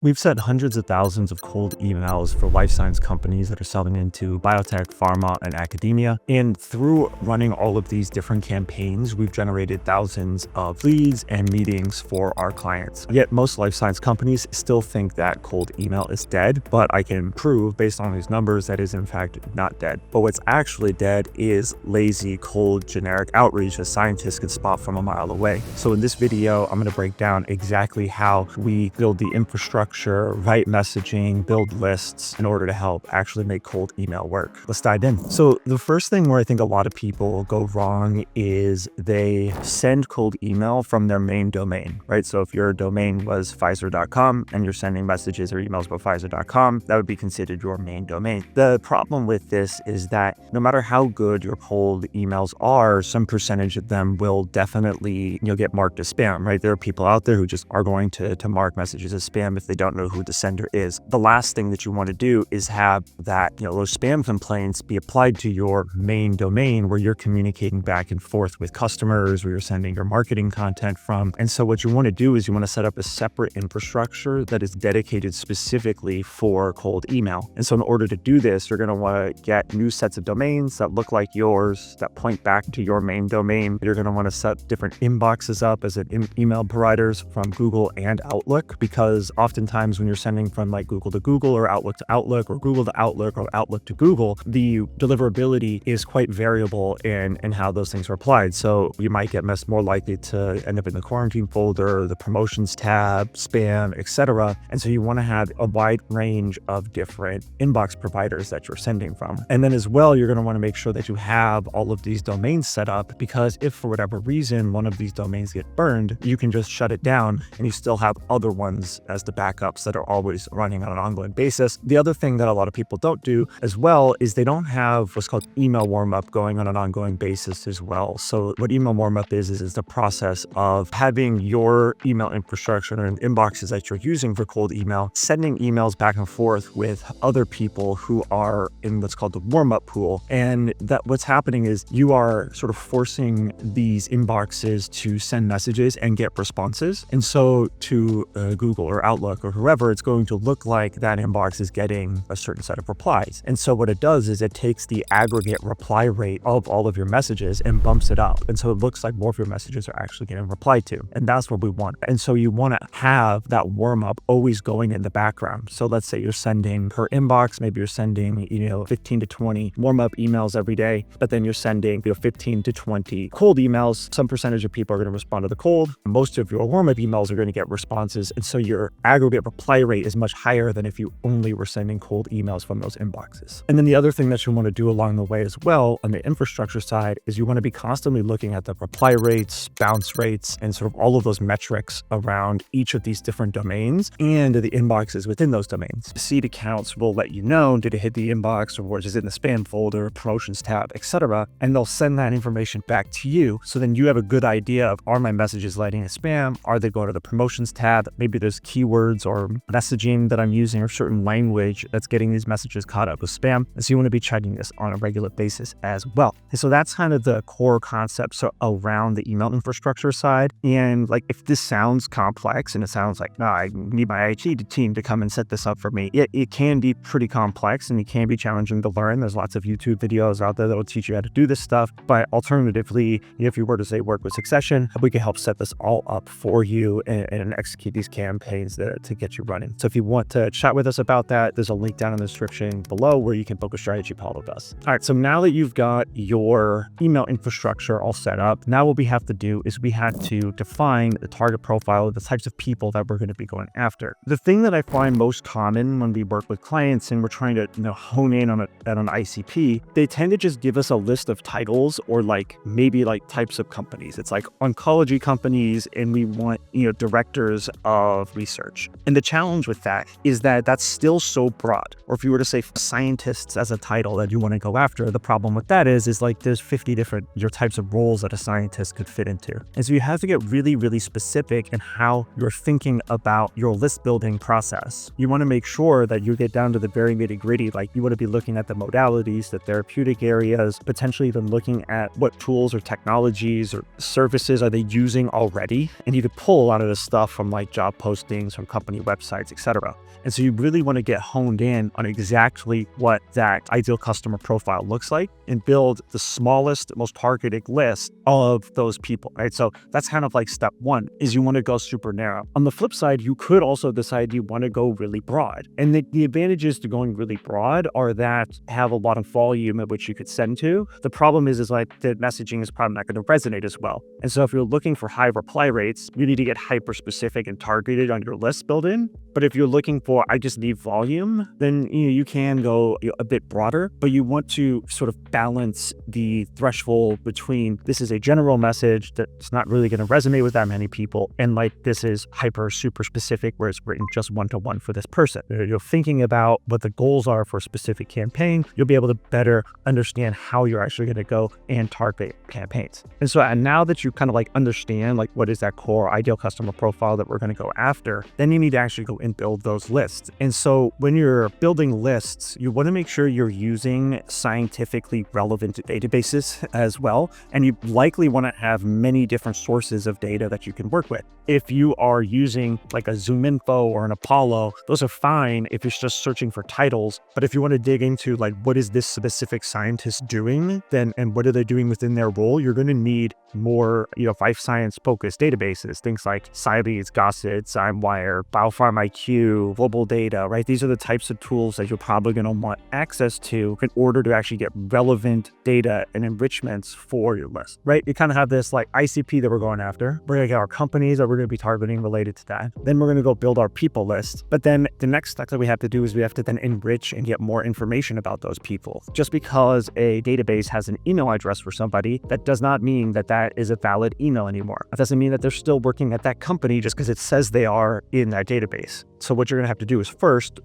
We've sent hundreds of thousands of cold emails for life science companies that are selling into biotech, pharma, and academia. And through running all of these different campaigns, we've generated thousands of leads and meetings for our clients. Yet most life science companies still think that cold email is dead, but I can prove based on these numbers that is in fact not dead. But what's actually dead is lazy, cold, generic outreach that scientists can spot from a mile away. So in this video, I'm going to break down exactly how we build the infrastructure, write messaging, build lists in order to help actually make cold email work. Let's dive in. So the first thing where I think a lot of people go wrong is they send cold email from their main domain, right? So if your domain was Pfizer.com and you're sending messages or emails about Pfizer.com, that would be considered your main domain. The problem with this is that no matter how good your cold emails are, some percentage of them will definitely, get marked as spam, right? There are people out there who just are going to mark messages as spam if they don't know who the sender is. The last thing that you want to do is have that, those spam complaints be applied to your main domain where you're communicating back and forth with customers, where you're sending your marketing content from. And so what you want to do is you want to set up a separate infrastructure that is dedicated specifically for cold email. And so in order to do this, you're going to want to get new sets of domains that look like yours, that point back to your main domain. You're going to want to set different inboxes up as email providers from Google and Outlook, because oftentimes when you're sending from like Google to Google or Outlook to Outlook or Google to Outlook or Outlook to Google, the deliverability is quite variable in how those things are applied. So you might get more likely to end up in the quarantine folder, the promotions tab, spam, etc. And so you want to have a wide range of different inbox providers that you're sending from. And then as well, you're going to want to make sure that you have all of these domains set up, because if for whatever reason one of these domains get burned, you can just shut it down and you still have other ones as the backups that are always running on an ongoing basis. The other thing that a lot of people don't do as well is they don't have what's called email warm-up going on an ongoing basis as well. So what email warm-up is the process of having your email infrastructure and inboxes that you're using for cold email, sending emails back and forth with other people who are in what's called the warm-up pool. And that what's happening is you are sort of forcing these inboxes to send messages and get responses. And so to Google or Outlook or whoever, it's going to look like that inbox is getting a certain set of replies. And so what it does is it takes the aggregate reply rate of all of your messages and bumps it up. And so it looks like more of your messages are actually getting replied to. And that's what we want. And so you want to have that warm up always going in the background. So let's say you're sending per inbox, maybe you're sending, 15 to 20 warm up emails every day, but then you're sending 15 to 20 cold emails. Some percentage of people are going to respond to the cold. Most of your warm up emails are going to get responses. And so your aggregate reply rate is much higher than if you only were sending cold emails from those inboxes. And then the other thing that you want to do along the way as well on the infrastructure side is you want to be constantly looking at the reply rates, bounce rates, and sort of all of those metrics around each of these different domains and the inboxes within those domains. Seed accounts will let you know, did it hit the inbox or was it in the spam folder, promotions tab, etc. And they'll send that information back to you. So then you have a good idea of, are my messages landing as spam? Are they going to the promotions tab? Maybe there's keywords or messaging that I'm using or certain language that's getting these messages caught up with spam. And so you want to be checking this on a regular basis as well. And so that's kind of the core concepts around the email infrastructure side. And like, if this sounds complex and it sounds like, no, I need my IT team to come and set this up for me, it can be pretty complex and it can be challenging to learn. There's lots of YouTube videos out there that will teach you how to do this stuff. But alternatively, if you were to say work with Succession, we can help set this all up for you and execute these campaigns to get you running. So if you want to chat with us about that, there's a link down in the description below where you can book a strategy call with us. All right, so now that you've got your email infrastructure all set up, now what we have to do is we have to define the target profile, the types of people that we're going to be going after. The thing that I find most common when we work with clients and we're trying to hone in on an ICP, they tend to just give us a list of titles or maybe types of companies. It's like oncology companies and we want directors of research. And the challenge with that is that that's still so broad. Or if you were to say scientists as a title that you want to go after, the problem with that is there's 50 different types of roles that a scientist could fit into. And so you have to get really, really specific in how you're thinking about your list building process. You want to make sure that you get down to the very nitty gritty. Like you want to be looking at the modalities, the therapeutic areas, potentially even looking at what tools or technologies or services are they using already. And you could pull a lot of this stuff from job postings, from company company websites, etc. And so you really want to get honed in on exactly what that ideal customer profile looks like and build the smallest, most targeted list of those people, right? So that's kind of like step one, is you want to go super narrow. On the flip side, you could also decide you want to go really broad. And the advantages to going really broad are that have a lot of volume at which you could send to. The problem is like the messaging is probably not going to resonate as well. And so if you're looking for high reply rates, you need to get hyper specific and targeted on your list built in. But if you're looking for, I just need volume, then you can go a bit broader, but you want to sort of balance the threshold between this is a general message that's not really going to resonate with that many people, and like this is hyper super specific where it's written just one-to-one for this person. You're thinking about what the goals are for a specific campaign, you'll be able to better understand how you're actually going to go and target campaigns. And so now that you kind of like understand like what is that core ideal customer profile that we're going to go after, then you need to actually go and build those lists. And so when you're building lists, you want to make sure you're using scientifically relevant databases as well. And you likely want to have many different sources of data that you can work with. If you are using like a ZoomInfo or an Apollo, those are fine if you're just searching for titles. But if you want to dig into like what is this specific scientist doing, then and what are they doing within their role, you're going to need more, life science focused databases, things like SciLeads, Gossett, SciWire, BioPharm IQ, Global Data, right? These are the types of tools that you're probably going to want access to in order to actually get relevant data and enrichments for your list, right? You kind of have this like ICP that we're going after. We're going to get our companies that we're going to be targeting related to that. Then we're going to go build our people list. But then the next step that we have to do is we have to then enrich and get more information about those people. Just because a database has an email address for somebody, that does not mean that that is a valid email anymore. That doesn't mean that they're still working at that company just because it says they are in that database. So what you're going to have to do is first,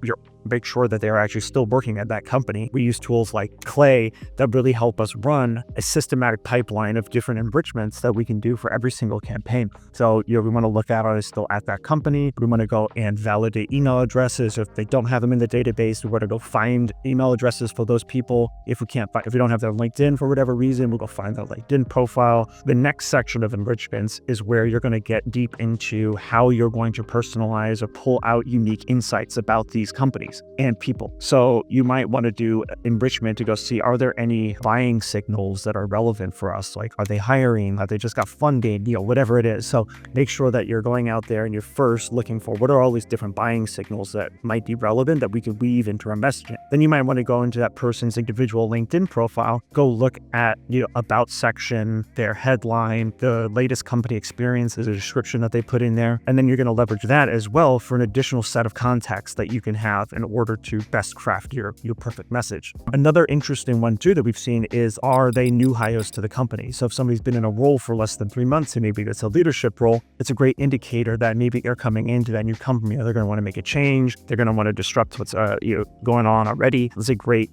make sure that they're actually still working at that company. We use tools like Clay that really help us run a systematic pipeline of different enrichments that we can do for every single campaign. So, we want to look at are they still at that company? We want to go and validate email addresses. If they don't have them in the database, we want to go find email addresses for those people. If we don't have their LinkedIn for whatever reason, we'll go find their LinkedIn profile. The next section of enrichments is where you're going to get deep into how you're going to personalize or pull out unique insights about these companies and people. So you might want to do enrichment to go see, are there any buying signals that are relevant for us? Like, are they hiring? Have they just got funded? Whatever it is. So make sure that you're going out there and you're first looking for what are all these different buying signals that might be relevant that we could weave into our messaging. Then you might want to go into that person's individual LinkedIn profile, go look at, about section, their headline, the latest company experience, there's a description that they put in there. And then you're going to leverage that as well for an additional set of context that you can have in order to best craft your perfect message. Another interesting one too that we've seen is, are they new hires to the company? So if somebody's been in a role for less than 3 months and maybe it's a leadership role, it's a great indicator that maybe they're coming into that new company. They're going to want to make a change. They're going to want to disrupt what's going on already. It's a great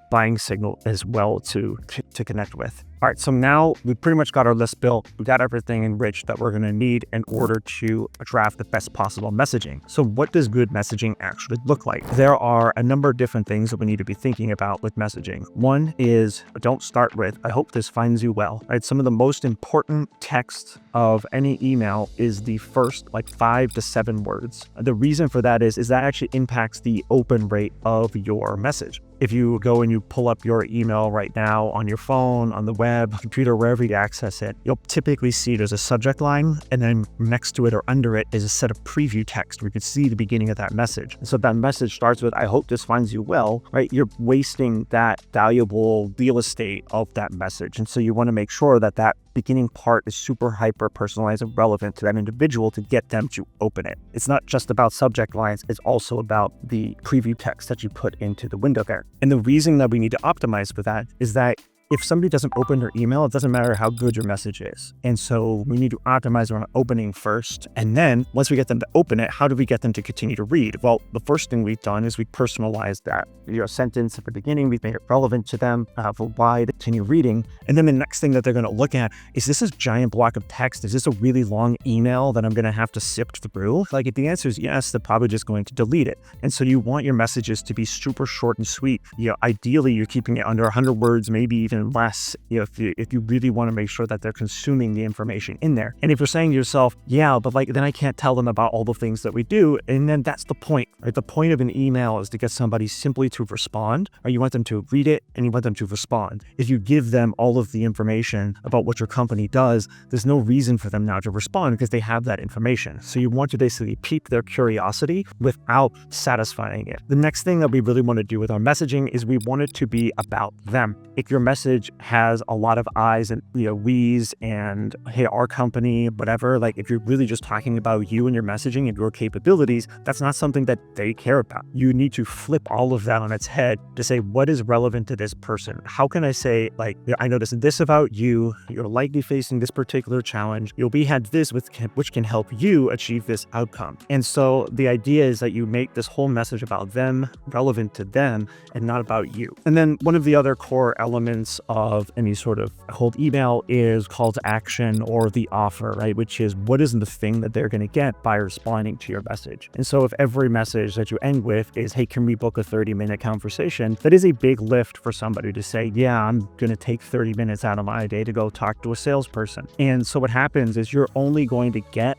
buying signal as well to connect with. All right, so now we've pretty much got our list built. We've got everything enriched that we're going to need in order to draft the best possible messaging. So what does good messaging actually look like? There are a number of different things that we need to be thinking about with messaging. One is, don't start with, I hope this finds you well. Right? Some of the most important text of any email is the first 5 to 7 words. The reason for that is that actually impacts the open rate of your message. If you go and you pull up your email right now on your phone, on the web, computer, wherever you access it, you'll typically see there's a subject line, and then next to it or under it is a set of preview text where you can see the beginning of that message. And so that message starts with, I hope this finds you well, right? You're wasting that valuable real estate of that message. And so you want to make sure that that beginning part is super hyper personalized and relevant to that individual to get them to open it. It's not just about subject lines, it's also about the preview text that you put into the window there. And the reason that we need to optimize for that is that if somebody doesn't open their email, it doesn't matter how good your message is. And so we need to optimize around opening first. And then once we get them to open it, how do we get them to continue to read? Well, the first thing we've done is we personalized that. Sentence at the beginning, we've made it relevant to them for why they continue reading. And then the next thing that they're going to look at is this giant block of text? Is this a really long email that I'm going to have to sift through? If the answer is yes, they're probably just going to delete it. And so you want your messages to be super short and sweet. Ideally, you're keeping it under 100 words, maybe even less, if you really want to make sure that they're consuming the information in there. And if you're saying to yourself, yeah, but like, then I can't tell them about all the things that we do. And then that's the point, right? The point of an email is to get somebody simply to respond, or you want them to read it and you want them to respond. If you give them all of the information about what your company does, there's no reason for them now to respond because they have that information. So you want to basically pique their curiosity without satisfying it. The next thing that we really want to do with our messaging is we want it to be about them. If your message has a lot of I's and we's and hey, our company, whatever, like if you're really just talking about you and your messaging and your capabilities, that's not something that they care about. You need to flip all of that on its head to say, what is relevant to this person? How can I say, like, I noticed this about you, you're likely facing this particular challenge, we had this which can help you achieve this outcome. And so the idea is that you make this whole message about them relevant to them and not about you. And then one of the other core elements of any sort of cold email is call to action or the offer, right? Which is what is the thing that they're going to get by responding to your message. And so if every message that you end with is, hey, can we book a 30-minute conversation? That is a big lift for somebody to say, yeah, I'm going to take 30 minutes out of my day to go talk to a salesperson. And so what happens is you're only going to get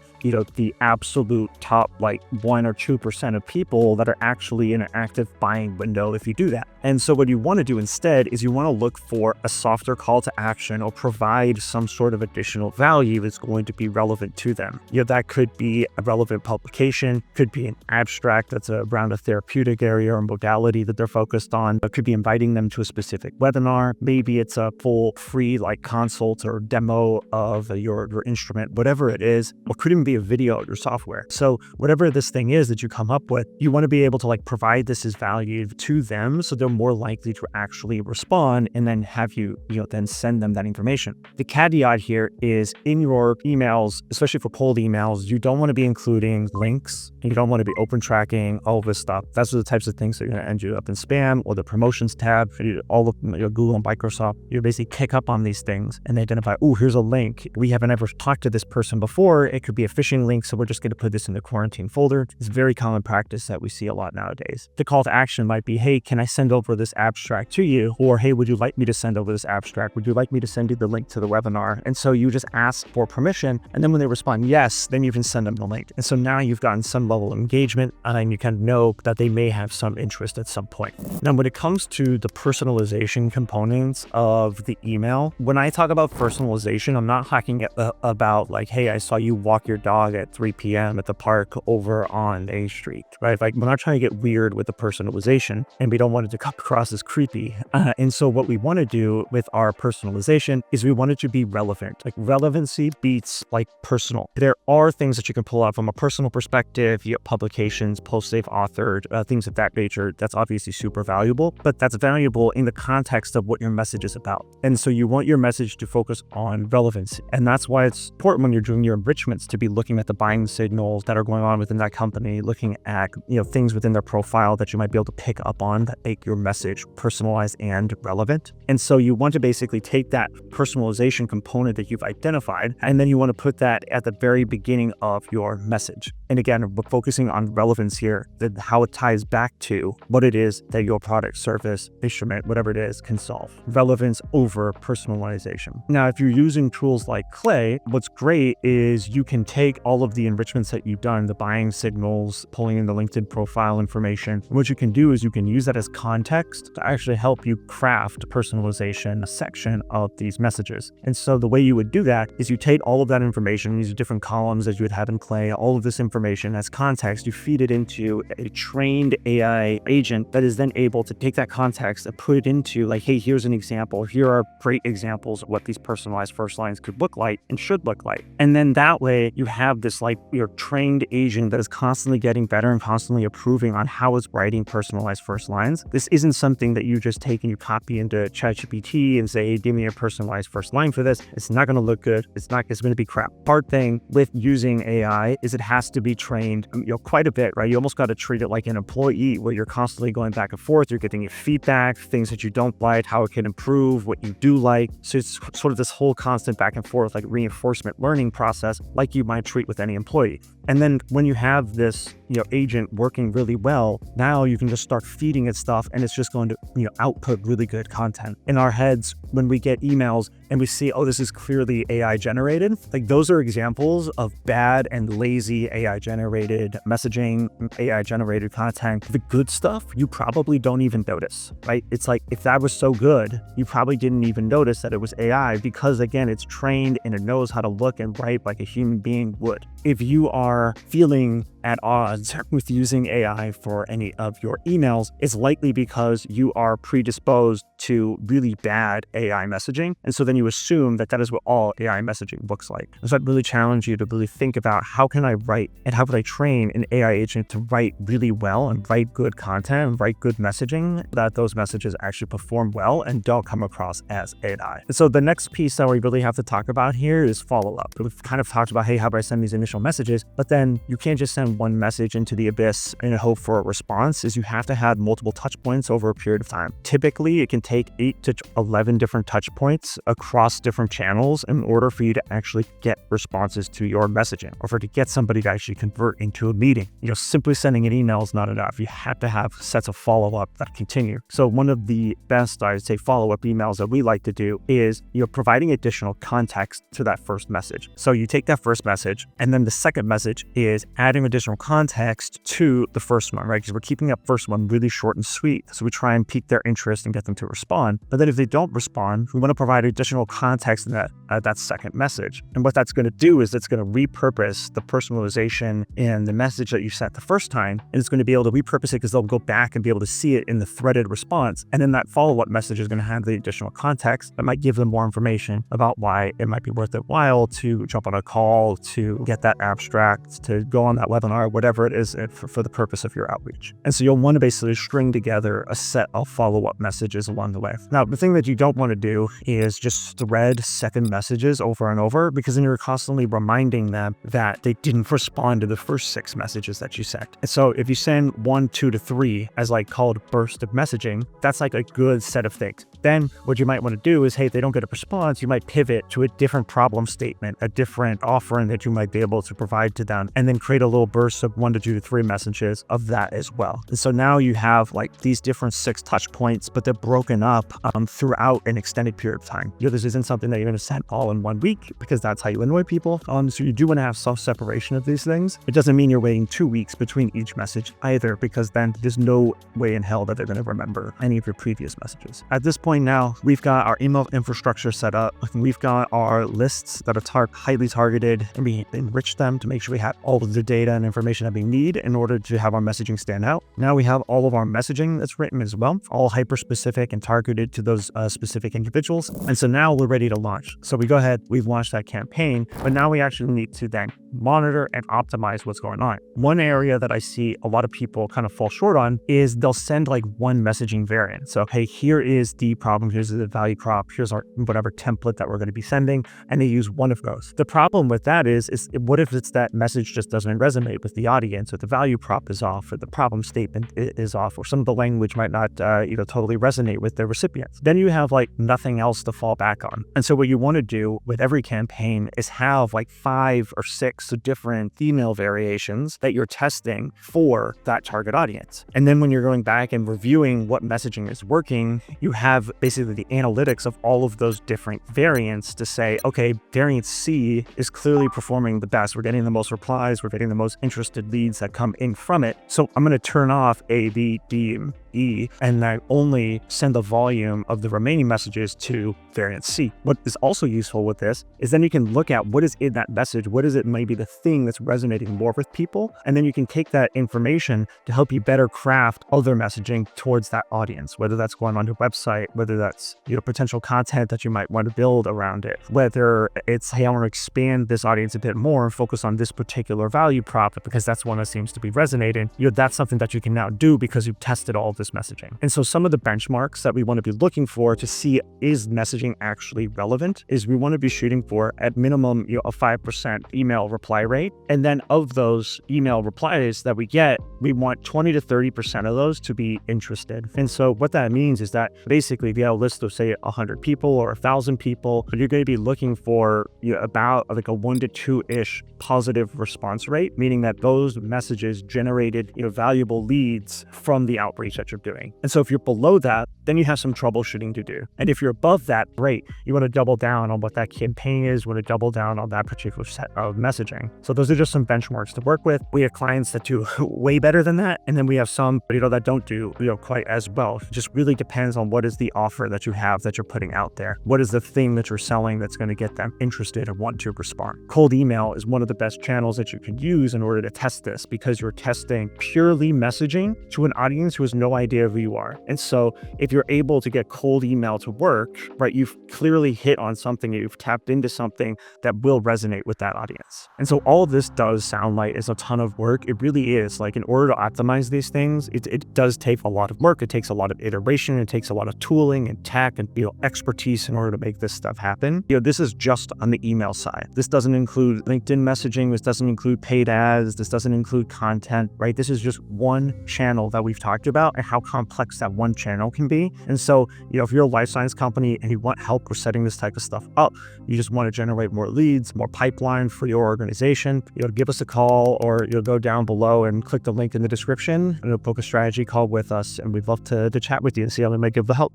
the absolute top 1 or 2% of people that are actually in an active buying window if you do that. And so what you want to do instead is you want to look for a softer call to action or provide some sort of additional value that's going to be relevant to them. That could be a relevant publication, could be an abstract that's around a therapeutic area or modality that they're focused on. It could be inviting them to a specific webinar. Maybe it's a full free consult or demo of your instrument, whatever it is, or could even be a video of your software. So whatever this thing is that you come up with, you want to be able to provide this as value to them so they're more likely to actually respond and then have you then send them that information. The caveat here is in your emails, especially for cold emails, you don't want to be including links and you don't want to be open tracking all of this stuff. That's the types of things that are going to end you up in spam or the promotions tab. All of your Google and Microsoft, you basically pick up on these things and they identify, oh, here's a link. We haven't ever talked to this person before. It could be a phishing link, so we're just going to put this in the quarantine folder. It's very common practice that we see a lot nowadays. The call to action might be, hey, can I send over this abstract to you? Or hey, would you like me to send over this abstract? Would you like me to send you the link to the webinar? And so you just ask for permission, and then when they respond yes, then you can send them the link. And so now you've gotten some level of engagement, and you can know that they may have some interest at some point. Now, when it comes to the personalization components of the email, when I talk about personalization, I'm not talking about hey, I saw you walk your dog at 3 p.m. at the park over on A Street, right? We're not trying to get weird with the personalization, and we don't want it to come across as creepy. And so what we want to do with our personalization is we want it to be relevant. Relevancy beats personal. There are things that you can pull out from a personal perspective, publications, posts they've authored, things of that nature. That's obviously super valuable, but that's valuable in the context of what your message is about. And so you want your message to focus on relevance. And that's why it's important when you're doing your enrichments to be looking at the buying signals that are going on within that company, looking at things within their profile that you might be able to pick up on that make your message personalized and relevant. And so you want to basically take that personalization component that you've identified, and then you want to put that at the very beginning of your message. And again, we're focusing on relevance here, that how it ties back to what it is that your product, service, instrument, whatever it is, can solve. Relevance over personalization. Now, if you're using tools like Clay, what's great is you can take all of the enrichments that you've done, the buying signals, pulling in the LinkedIn profile information. What you can do is you can use that as context to actually help you craft personalization section of these messages. And so the way you would do that is you take all of that information, these different columns that you would have in Clay, all of this information as context, you feed it into a trained AI agent that is then able to take that context and put it into hey, here's an example. Here are great examples of what these personalized first lines could look like and should look like. And then that way you have this your trained agent that is constantly getting better and constantly improving on how it's writing personalized first lines. This isn't something that you just take and you copy into ChatGPT and say, hey, give me a personalized first line for this. It's not going to look good. It's going to be crap. Hard thing with using AI is it has to be trained quite a bit, right? You almost got to treat it like an employee where you're constantly going back and forth. You're getting your feedback, things that you don't like, how it can improve, what you do like. So it's sort of this whole constant back and forth, reinforcement learning process, like you might treat with any employee. And then when you have this agent working really well, now you can just start feeding it stuff and it's just going to output really good content. In our heads, when we get emails and we see, oh, this is clearly AI generated, like those are examples of bad and lazy AI generated messaging, AI generated content. The good stuff you probably don't even notice, right? It's like, if that was so good, you probably didn't even notice that it was AI, because again, it's trained and it knows how to look and write like a human being would. If you are feeling at odds with using AI for any of your emails, it's likely because you are predisposed to really bad AI messaging. And so then you assume that that is what all AI messaging looks like. And so I'd really challenge you to really think about, how can I write and how would I train an AI agent to write really well and write good content and write good messaging, that those messages actually perform well and don't come across as AI. And so the next piece that we really have to talk about here is follow-up. We've kind of talked about, hey, how do I send these initial messages? But then you can't just send one message into the abyss and hope for a response. Is you have to have multiple touch points over a period of time. Typically, it can take 8 to 11 different touch points across different channels in order for you to actually get responses to your messaging, or for to get somebody to actually convert into a meeting. Simply sending an email is not enough. You have to have sets of follow-up that continue. So one of the best, I would say, follow-up emails that we like to do is providing additional context to that first message. So you take that first message, and then the second message is adding additional context to the first one, right? Because we're keeping that first one really short and sweet. So we try and pique their interest and get them to respond. But then if they don't respond, we want to provide additional context in that second message. And what that's going to do is it's going to repurpose the personalization in the message that you sent the first time. And it's going to be able to repurpose it because they'll go back and be able to see it in the threaded response. And then that follow-up message is going to have the additional context that might give them more information about why it might be worth it while to jump on a call, to get that abstract, to go on that webinar, whatever it is for the purpose of your outreach. And so you'll want to basically string together a set of follow-up messages along the way. Now, the thing that you don't want to do is just thread second messages over and over, because then you're constantly reminding them that they didn't respond to the first 6 messages that you sent. And so if you send 1, 2 to 3 as like called burst of messaging, that's like a good set of things. Then what you might want to do is, hey, if they don't get a response, you might pivot to a different problem statement, a different offering that you might be able to provide to them, and then create a little burst of 1 to 2 to 3 messages of that as well. And so now you have like these different 6 touch points, but they're broken up throughout an extended period of time. This isn't something that you're going to send all in 1 week, because that's how you annoy people. So you do want to have some separation of these things. It doesn't mean you're waiting 2 weeks between each message either, because then there's no way in hell that they're going to remember any of your previous messages. At this point now, we've got our email infrastructure set up. We've got our lists that are highly targeted, and we enrich them to make sure we have all of the data and information that we need in order to have our messaging stand out. Now we have all of our messaging that's written as well, all hyper-specific and targeted to those specific individuals. And so now we're ready to launch. So we go ahead, we've launched that campaign, but now we actually need to then monitor and optimize what's going on. One area that I see a lot of people kind of fall short on is they'll send like one messaging variant. So, hey, here is the problem, here's the value prop, here's our whatever template that we're going to be sending, and they use one of those. The problem with that is what if it's that message just doesn't resonate with the audience, or the value prop is off, or the problem statement is off, or some of the language might not totally resonate with their recipients. Then you have like nothing else to fall back on. And so what you want to do with every campaign is have like 5 or 6 different email variations that you're testing for that target audience. And then when you're going back and reviewing what messaging is working, you have basically the analytics of all of those different variants to say, okay, variant C is clearly performing the best. We're getting the most replies, we're getting the most interested leads that come in from it. So I'm going to turn off A, B, D, E, and I only send the volume of the remaining messages to variant C. What is also useful with this is then you can look at what is in that message, what is it maybe the thing that's resonating more with people, and then you can take that information to help you better craft other messaging towards that audience, whether that's going on your website, whether that's potential content that you might want to build around it, whether it's, hey, I want to expand this audience a bit more and focus on this particular value prop because that's one that seems to be resonating. That's something that you can now do because you've tested all of this this messaging. And so some of the benchmarks that we want to be looking for to see is messaging actually relevant is we want to be shooting for at minimum a 5% email reply rate. And then of those email replies that we get, we want 20 to 30% of those to be interested. And so what that means is that basically if you have a list of say 100 people or 1,000 people, you're going to be looking for about like a 1 to 2-ish positive response rate, meaning that those messages generated valuable leads from the outreach that you're doing. And so if you're below that, then you have some troubleshooting to do. And if you're above that, great. You want to double down on what that campaign is, you want to double down on that particular set of messaging. So those are just some benchmarks to work with. We have clients that do way better than that. And then we have some, that don't do, quite as well. It just really depends on what is the offer that you have that you're putting out there. What is the thing that you're selling that's going to get them interested and want to respond? Cold email is one of the best channels that you can use in order to test this because you're testing purely messaging to an audience who has no idea who you are. And so if you're able to get cold email to work, right, you've clearly hit on something, you've tapped into something that will resonate with that audience. And so all of this does sound like is a ton of work. It really is. Like in order to optimize these things, it does take a lot of work. It takes a lot of iteration. It takes a lot of tooling and tech and expertise in order to make this stuff happen. This is just on the email side. This doesn't include LinkedIn messaging. This doesn't include paid ads. This doesn't include content, right? This is just one channel that we've talked about and how complex that one channel can be. And so, if you're a life science company and you want help with setting this type of stuff up, you just want to generate more leads, more pipeline for your organization, give us a call or you'll go down below and click the link in the description and book a strategy call with us. And we'd love to chat with you and see how we might give the help.